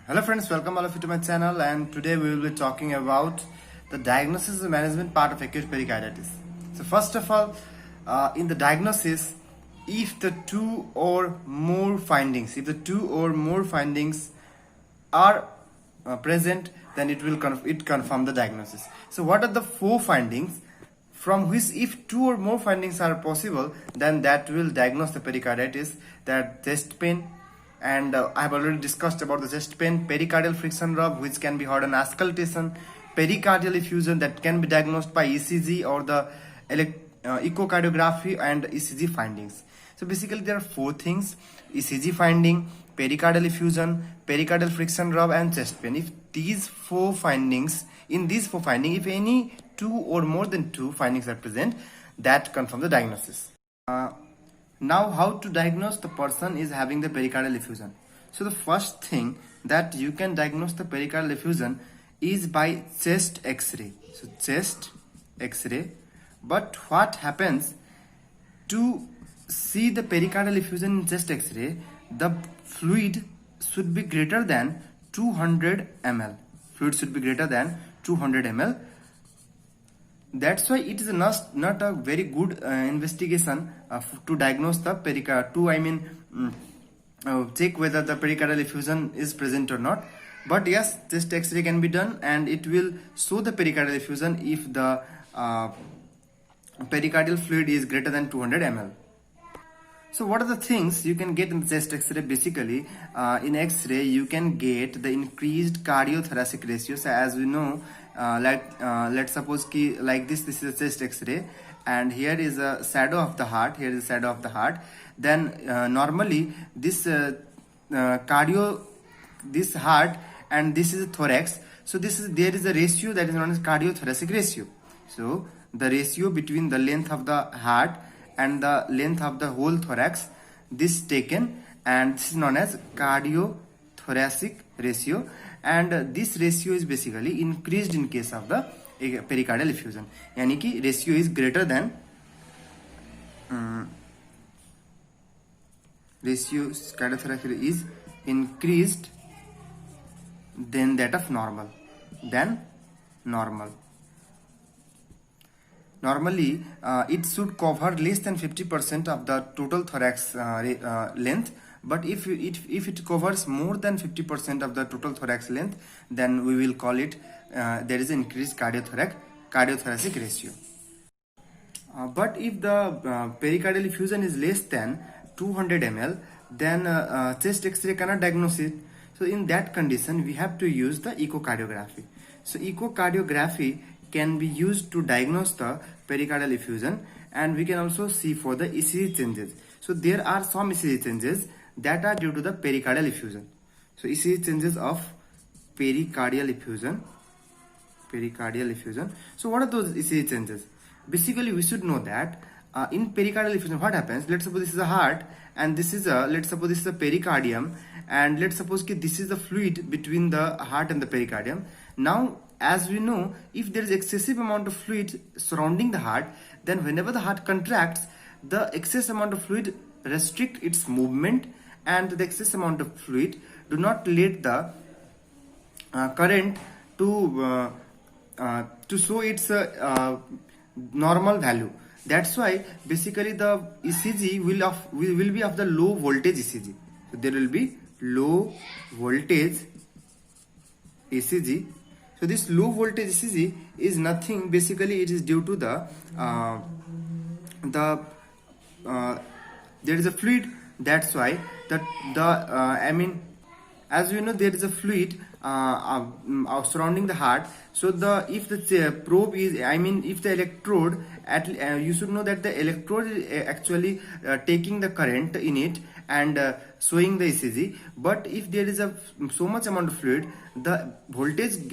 Hello friends, welcome all of you to my channel, and today we will be talking about the diagnosis and management part of acute pericarditis. So first of all, in the diagnosis, if the two or more findings are present, then it will confirm the diagnosis. So what are the four findings from which if two or more findings are possible, then that will diagnose the pericarditis? That chest pain, and I have already discussed about the chest pain, pericardial friction rub which can be heard on auscultation, pericardial effusion that can be diagnosed by ECG or the echocardiography and ECG findings. So basically there are four things: ECG finding, pericardial effusion, pericardial friction rub and chest pain. If these four findings, if any two or more than two findings are present, that confirm the diagnosis. Now, how to diagnose the person is having the pericardial effusion? So the first thing that you can diagnose the pericardial effusion is by chest X-ray. So chest X-ray. But what happens to see the pericardial effusion in chest X-ray? The fluid should be greater than 200 ml. Fluid should be greater than 200 ml. That's why it is not a very good investigation to diagnose the check whether the pericardial effusion is present or not. But yes, chest X-ray can be done and it will show the pericardial effusion if the pericardial fluid is greater than 200 ml. So what are the things you can get in the chest X-ray? Basically, in X-ray you can get the increased cardiothoracic ratio. So as we know, let's suppose like this is a chest X-ray, and here is a shadow of the heart. Here is a shadow of the heart. Then normally this this heart and this is a thorax. So there is a ratio that is known as cardiothoracic ratio. So the ratio between the length of the heart and the length of the whole thorax, this is taken, and this is known as cardiothoracic ratio, and this ratio is basically increased in case of the pericardial effusion. Yani ki ratio is greater than cardiothoracic is increased than that of normal. Normally, it should cover less than 50% of the total thorax length. But if it covers more than 50% of the total thorax length, then we will call it there is an increased cardiothoracic ratio. But if the pericardial effusion is less than 200 ml, then chest X-ray cannot diagnose it. So in that condition, we have to use the echocardiography. So echocardiography can be used to diagnose the pericardial effusion, and we can also see for the ECG changes. So there are some ECG changes that are due to the pericardial effusion. So ECG changes of pericardial effusion. So what are those ECG changes? Basically, we should know that in pericardial effusion, what happens? Let's suppose this is a heart, and this is let's suppose this is a pericardium, and let's suppose this is the fluid between the heart and the pericardium. Now, as we know, if there is excessive amount of fluid surrounding the heart, then whenever the heart contracts, the excess amount of fluid restrict its movement, and the excess amount of fluid do not let the current to show its normal value. That's why basically the ECG will be of the low voltage ECG. So there will be low voltage ECG. So this low voltage ECG is nothing. Basically, it is due to there is a fluid. That's why as we know, there is a fluid surrounding the heart. So if the probe is, if the electrode, you should know that the electrode is actually taking the current in it and showing the ECG. But if there is so much amount of fluid, the voltage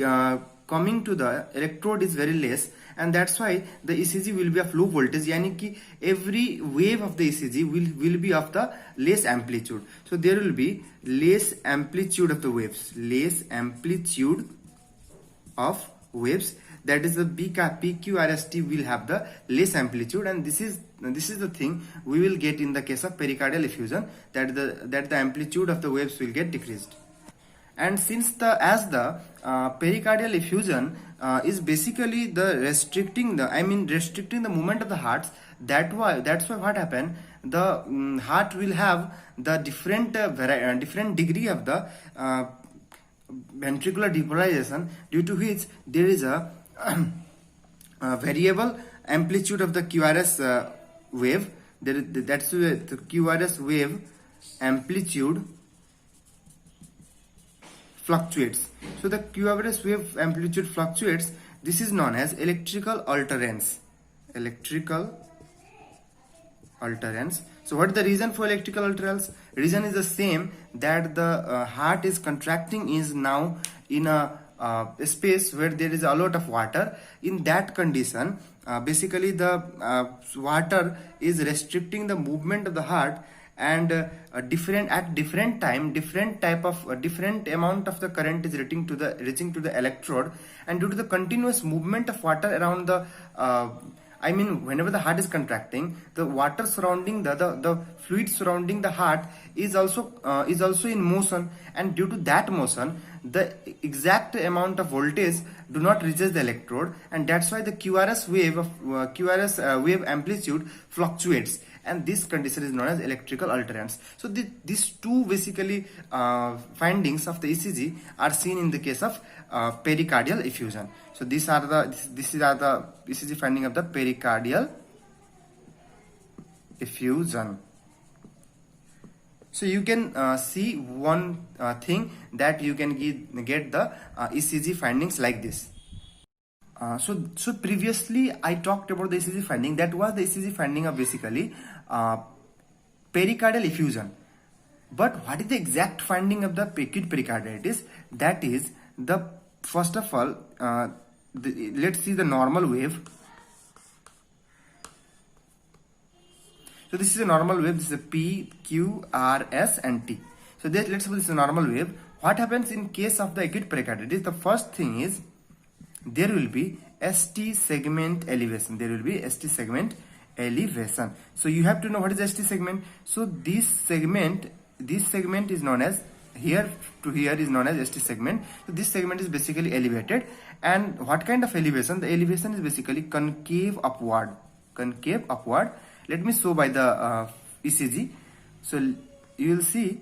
coming to the electrode is very less, and that's why the ECG will be of low voltage. Yani ki every wave of the ECG will be of the less amplitude. So there will be less amplitude of the waves. That is the PQRST will have the less amplitude, and this is the thing we will get in the case of pericardial effusion, that the amplitude of the waves will get decreased. And since the pericardial effusion is basically the restricting the movement of the hearts, that's why what happen, the heart will have the different degree of the ventricular depolarization, due to which there is a variable amplitude of the QRS wave. That's the QRS wave amplitude fluctuates. So the QRS wave amplitude fluctuates. This is known as electrical alterance. Electrical alterance. So what is the reason for electrical alterance? Reason is the same, that the heart is contracting is now in a space where there is a lot of water. In that condition, basically the water is restricting the movement of the heart, and at different time different amount of the current is reaching to the electrode, and due to the continuous movement of water around the whenever the heart is contracting, the water surrounding the fluid surrounding the heart is also in motion, and due to that motion, the exact amount of voltage do not reaches the electrode, and that's why the QRS wave amplitude fluctuates, and this condition is known as electrical alterance. So these two basically findings of the ECG are seen in the case of pericardial effusion. So these are the ECG finding of the pericardial effusion. So you can see one thing, that you can get the ECG findings like this. So previously I talked about the ECG finding. That was the ECG finding of basically pericardial effusion. But what is the exact finding of the acute pericarditis? That is the, first of all, let's see the normal wave. So this is a normal wave. This is a P, Q, R, S and T. So let's suppose this is a normal wave. What happens in case of the acute pericarditis? The first thing is, there will be ST segment elevation. There will be ST segment elevation. So you have to know what is ST segment. So this segment is known as, here to here is known as ST segment. So this segment is basically elevated. And what kind of elevation? The elevation is basically concave upward. Concave upward. Let me show by the ECG. So you will see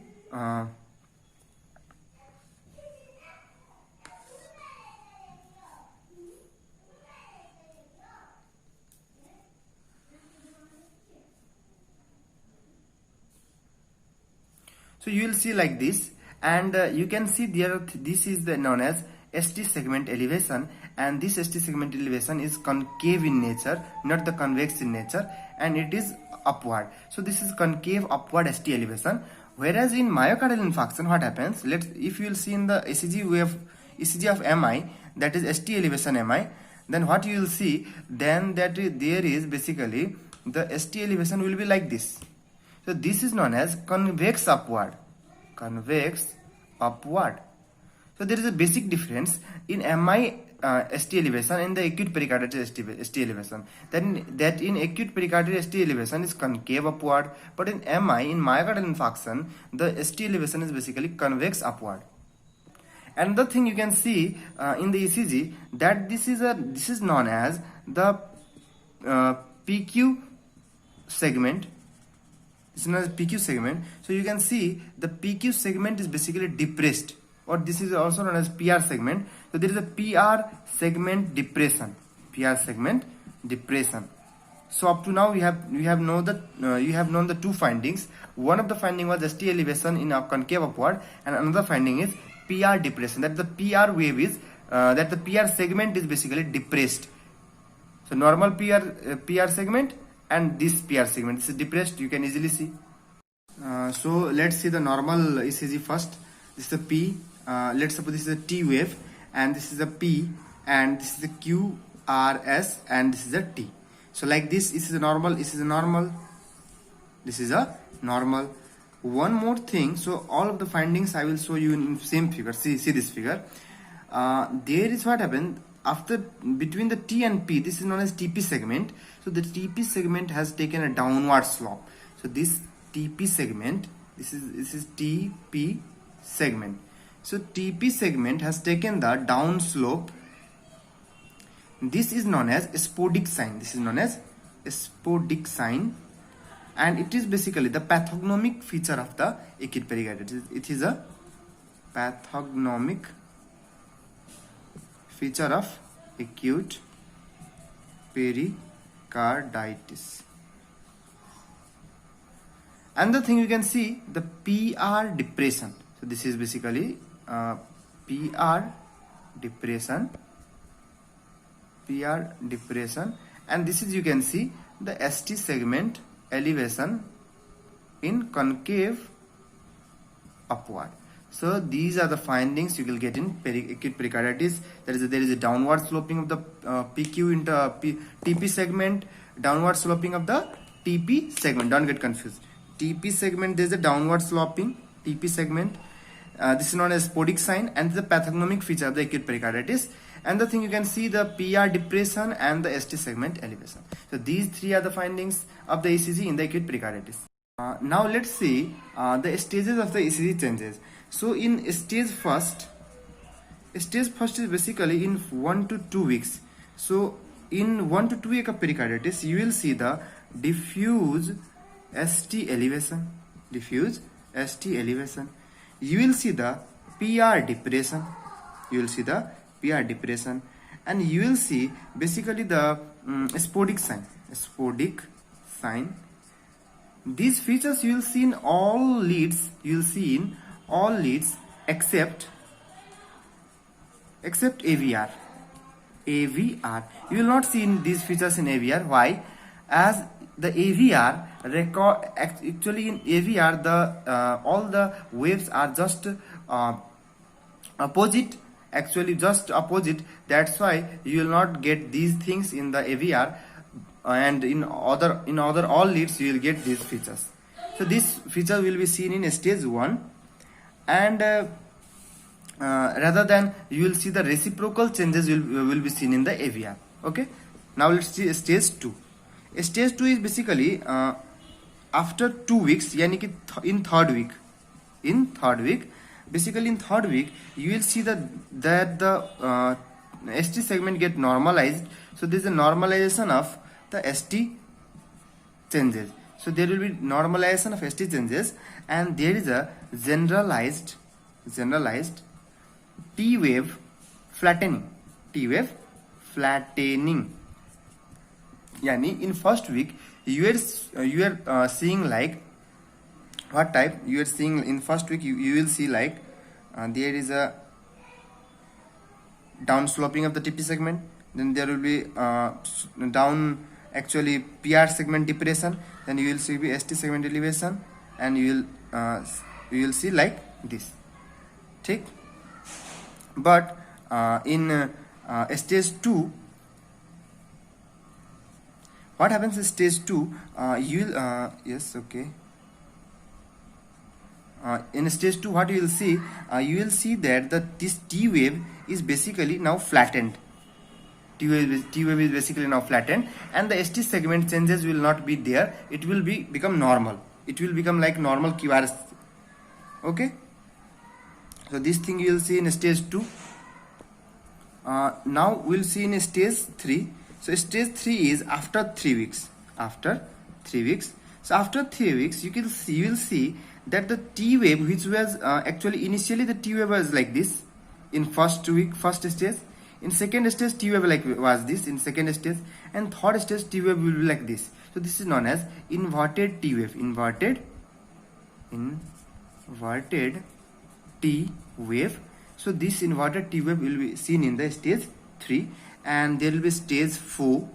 so you will see like this, and you can see there, this is the known as ST segment elevation, and this ST segment elevation is concave in nature, not the convex in nature, and it is upward. So this is concave upward ST elevation. Whereas in myocardial infarction, what happens? If you will see in the ECG of MI, that is ST elevation MI, then what you will see, then that there is basically the ST elevation will be like this. So this is known as convex upward. Convex upward. So there is a basic difference in MI ST elevation and the acute pericarditis ST elevation. That in acute pericarditis ST elevation is concave upward, but in MI, in myocardial infarction, the ST elevation is basically convex upward. Another thing you can see in the ECG, that this is known as the PQ segment. It's known as PQ segment. So you can see the PQ segment is basically depressed, or this is also known as PR segment. So there is a PR segment depression. PR segment depression. So up to now you have known the two findings. One of the finding was ST elevation in a concave upward, and another finding is PR depression. That the PR wave is that the PR segment is basically depressed. So normal PR segment and this PR segment, this is depressed. You can easily see. So let's see the normal ECG first. This is a P. Let's suppose this is a T wave, and this is a P, and this is a Q, R, S, and this is a T. So like this is a normal. This is a normal. This is a normal. One more thing. So all of the findings I will show you in same figure. See this figure. There is what happened after between the T and P. This is known as TP segment. So the TP segment has taken a downward slope. So this TP segment, this is TP segment. So TP segment has taken the down slope. This is known as spodic sign. This is known as spodic sign, and it is basically the pathognomic feature of the acute pericarditis. It is a pathognomic feature of acute pericarditis. Another thing you can see, the PR depression. So this is basically PR depression, and this is, you can see, the ST segment elevation in concave upward. So these are the findings you will get in acute pericarditis. There is a downward sloping of the PQ into TP segment, downward sloping of the TP segment. Don't get confused. TP segment, there is a downward sloping TP segment. This is known as spodic sign, and the pathognomic feature of the acute pericarditis. And the thing, you can see the PR depression and the ST segment elevation. So these three are the findings of the ECG in the acute pericarditis. Now let's see the stages of the ECG changes. So in stage first is basically in 1 to 2 weeks. So in 1 to 2 weeks of pericarditis, you will see the diffuse ST elevation. You will see the PR depression. And you will see basically the spodic sign. These features you will see in all leads. Except AVR. You will not see in these features in AVR. Why? As the AVR record, actually in AVR the all the waves are just opposite. Actually just opposite. That's why you will not get these things in the AVR, and in other all leads you will get these features. So this feature will be seen in stage 1, and rather than you will see the reciprocal changes will be seen in the AVR. Okay, now let's see stage 2. Stage 2 is basically after 2 weeks, yani ki in third week. Basically in third week you will see that the ST segment get normalized. So there is a normalization of the ST changes. So there will be normalization of ST changes, and there is a generalized T wave flattening. Yani in first week you are seeing like what type you are seeing in first week. You will see like there is a down sloping of the TP segment. Then there will be down actually PR segment depression. Then you will see the ST segment elevation, and you will see like this. ठीक? But in stage 2, what happens in stage 2? You will yes, okay. In stage 2, what you will see? You will see that this T wave is basically now flattened. T wave is basically now flattened, and the ST segment changes will not be there. It will become normal. It will become like normal QRS. Okay. So this thing you will see in stage 2. Now we will see in stage 3. So stage 3 is after 3 weeks. So after 3 weeks, you will see that the T wave, which was actually initially the T wave was like this in first stage. In second stage, T wave was this in second stage, and third stage T wave will be like this. So this is known as inverted T wave. Inverted T wave. So this inverted T wave will be seen in the stage 3, and there will be stage 4.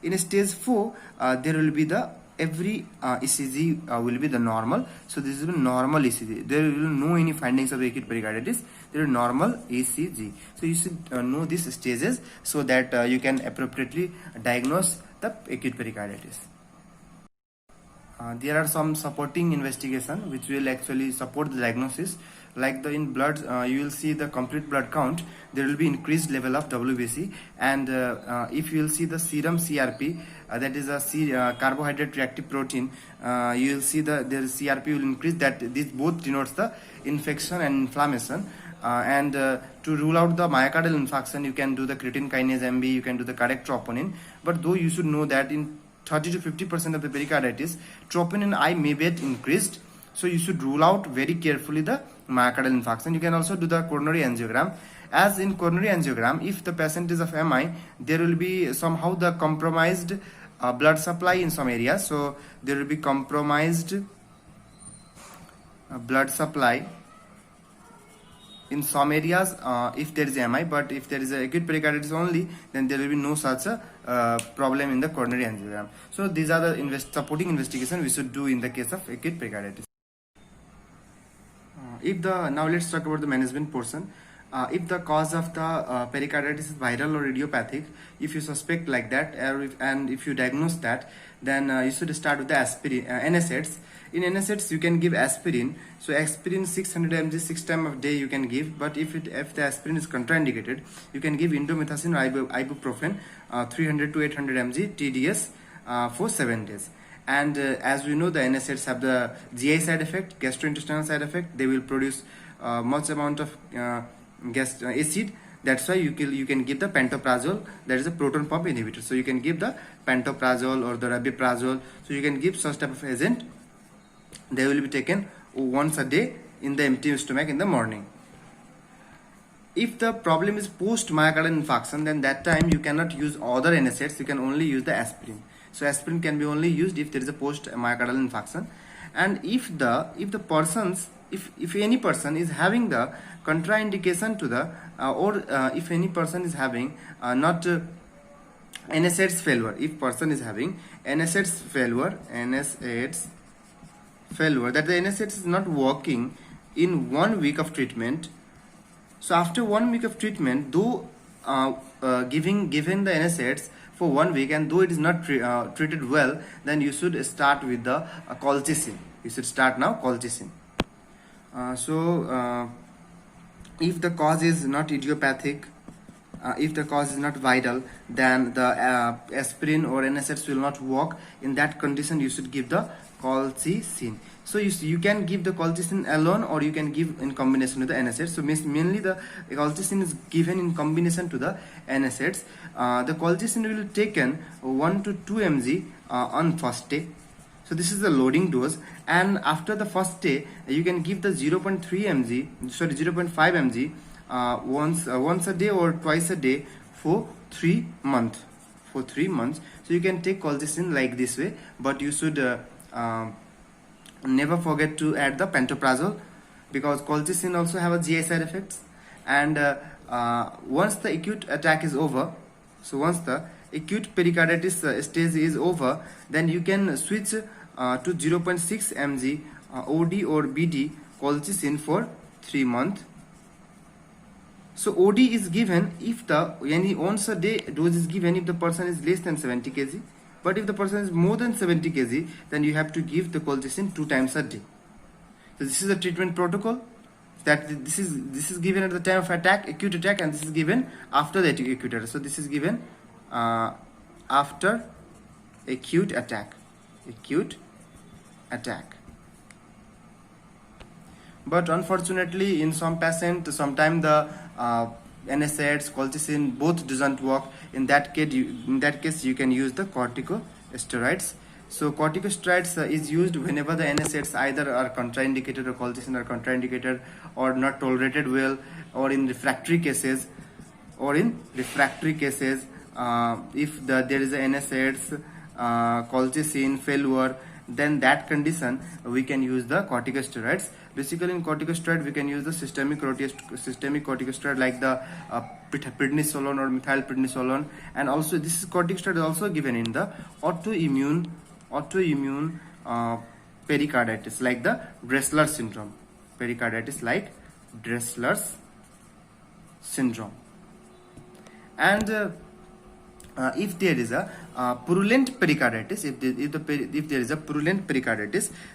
In stage 4, there will be the every ECG will be the normal. So this is the normal ECG. There will be no any findings of acute pericarditis. There is normal ECG. So you should know these stages so that you can appropriately diagnose the acute pericarditis. There are some supporting investigation which will actually support the diagnosis. like the in blood, you will see the complete blood count, there will be increased level of WBC, and if you will see the serum CRP, that is a carbohydrate reactive protein, you will see the CRP will increase. That this both denotes the infection and inflammation. And to rule out the myocardial infarction, you can do the creatine kinase MB, you can do the correct troponin. But though you should know that in 30 to 50% of the pericarditis, troponin I may get increased. So you should rule out very carefully the myocardial infarction. You can also do the coronary angiogram. As in coronary angiogram, if the patient is of MI, there will be somehow the compromised blood supply in some areas. So there will be compromised blood supply in some areas if there is MI, but if there is a acute pericarditis only, then there will be no such a problem in the coronary angiogram. So these are the supporting investigation we should do in the case of acute pericarditis. Now let's talk about the management portion. If the cause of the pericarditis is viral or idiopathic, if you suspect like that, and if you diagnose that, then you should start with the aspirin, NSAIDs. In NSAIDs, you can give aspirin. So aspirin 600 mg 6 times a day you can give. But if the aspirin is contraindicated, you can give indomethacin or ibuprofen 300 to 800 mg TDS for 7 days. And as we know, the NSAIDs have the GI side effect, gastrointestinal side effect. They will produce much amount of acid. That's why you can give the pantoprazole, that is a proton pump inhibitor. So you can give the pantoprazole or the rabeprazole. So you can give such type of agent. They will be taken once a day in the empty stomach in the morning. If the problem is post myocardial infarction, then that time you cannot use other NSAIDs. You can only use the aspirin. So aspirin can be only used if there is a post myocardial infarction. And if any person is having the contraindication to the if any person is having NSAIDs failure, if person is having NSAIDs failure, that the NSAIDs is not working in 1 week of treatment. So after 1 week of treatment, though given the NSAIDs for 1 week, and though it is not treated well, then you should start with the colchicine. You should start now colchicine. If the cause is not idiopathic, if the cause is not viral, then the aspirin or NSAIDs will not work. In that condition, you should give the colchicine. So you can give the colchicine alone, or you can give in combination with the NSAIDs. So mainly the colchicine is given in combination to the NSAIDs. The colchicine will be taken 1 to 2 mg on first day. So this is the loading dose, and after the first day you can give the 0.5 mg once a day or twice a day for 3 months. So you can take colchicine like this way, but you should never forget to add the pantoprazole, because colchicine also have a GI side effects. And once the acute attack is over, so once the acute pericarditis stage is over, then you can switch to 0.6 mg OD or BD colchicine for 3 months. So OD is given if any once a day dose is given if the person is less than 70 kg. But if the person is more than 70 kg, then you have to give the colchicine 2 times a day. So this is the treatment protocol. That this is given at the time of attack, acute attack, and this is given after the acute attack. So this is given after acute attack. But unfortunately, in some patients, sometimes the NSAIDs, colchicine both doesn't work. In that case, you can use the corticosteroids. So corticosteroids is used whenever the NSAIDs either are contraindicated or colchicine are contraindicated or not tolerated well, or in refractory cases. If there is a NSAIDs colchicine failure, then that condition we can use the corticosteroids. Basically, in corticosteroid we can use the systemic corticosteroid like the prednisolone or methylprednisolone, and also this corticosteroid is also given in the autoimmune pericarditis like the Dressler syndrome. And if there is a purulent pericarditis,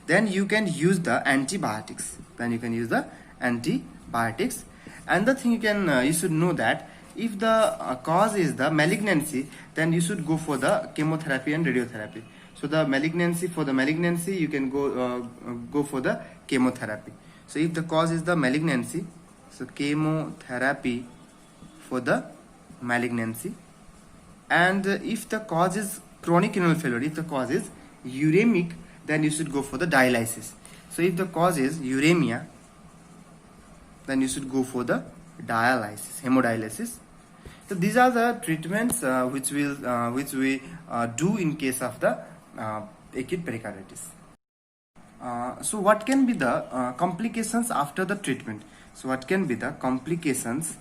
then you can use the antibiotics. antibiotics. And the thing you should know that if the cause is the malignancy, then you should go for the chemotherapy and radiotherapy. So the malignancy, for the malignancy you can go for the chemotherapy. So if the cause is the malignancy, so chemotherapy for the malignancy. And if the cause is chronic renal failure, if the cause is uremic, then you should go for the dialysis. So if the cause is uremia, then you should go for the dialysis, hemodialysis. So these are the treatments which we do in case of the acute pericarditis. So what can be the complications after the treatment? So what can be the complications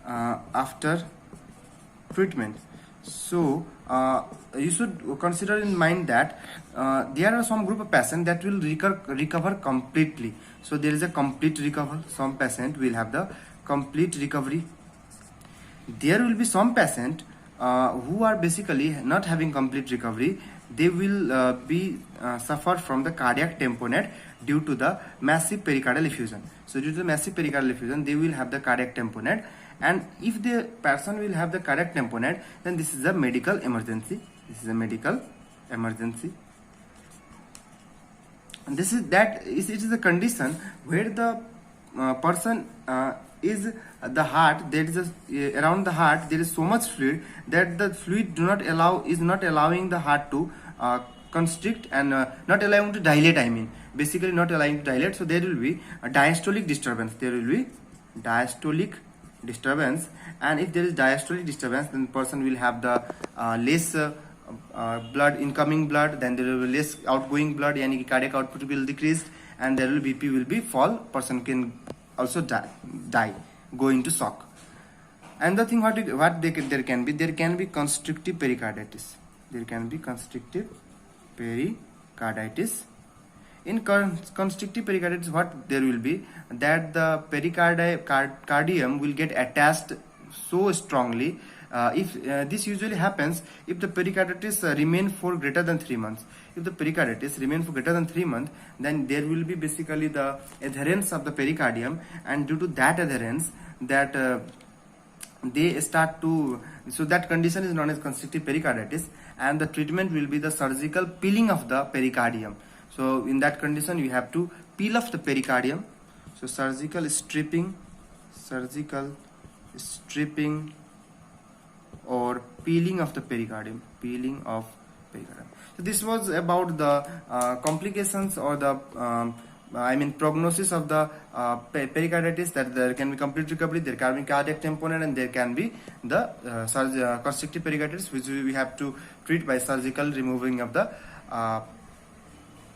after treatment? So you should consider in mind that there are some group of patients that will recover completely. So there is a complete recovery. Some patient will have the complete recovery. There will be some patient who are basically not having complete recovery. They will be suffer from the cardiac tamponade due to the massive pericardial effusion. So due to the massive pericardial effusion, they will have the cardiac tamponade. And if the person will have the cardiac tamponade, then this is a medical emergency. This is a medical emergency. And it is a condition where the person is the heart. There is around the heart there is so much fluid that the fluid is not allowing the heart to constrict and not allowing to dilate. I mean, basically not allowing to dilate. So there will be a diastolic disturbance. There will be diastolic disturbance, and if there is diastolic disturbance, then person will have the less blood, incoming blood, then there will be less outgoing blood, yani cardiac output will decrease, and there will BP will be fall. Person can also die, go into shock. And the thing there can be constrictive pericarditis. There can be constrictive pericarditis. In constrictive pericarditis, what there will be that the pericardium will get attached so strongly. If this usually happens if the pericarditis remain for greater than 3 months. If the pericarditis remain for greater than 3 months, then there will be basically the adherence of the pericardium, and due to that adherence, that they start to, so that condition is known as constrictive pericarditis, and the treatment will be the surgical peeling of the pericardium. So in that condition, you have to peel off the pericardium. So surgical stripping or peeling of the pericardium, So this was about the complications or the prognosis of the pericarditis, that there can be complete recovery, there can be cardiac tamponade, and there can be the constrictive pericarditis, which we have to treat by surgical removing of the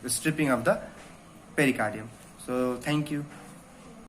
stripping of the pericardium. So thank you.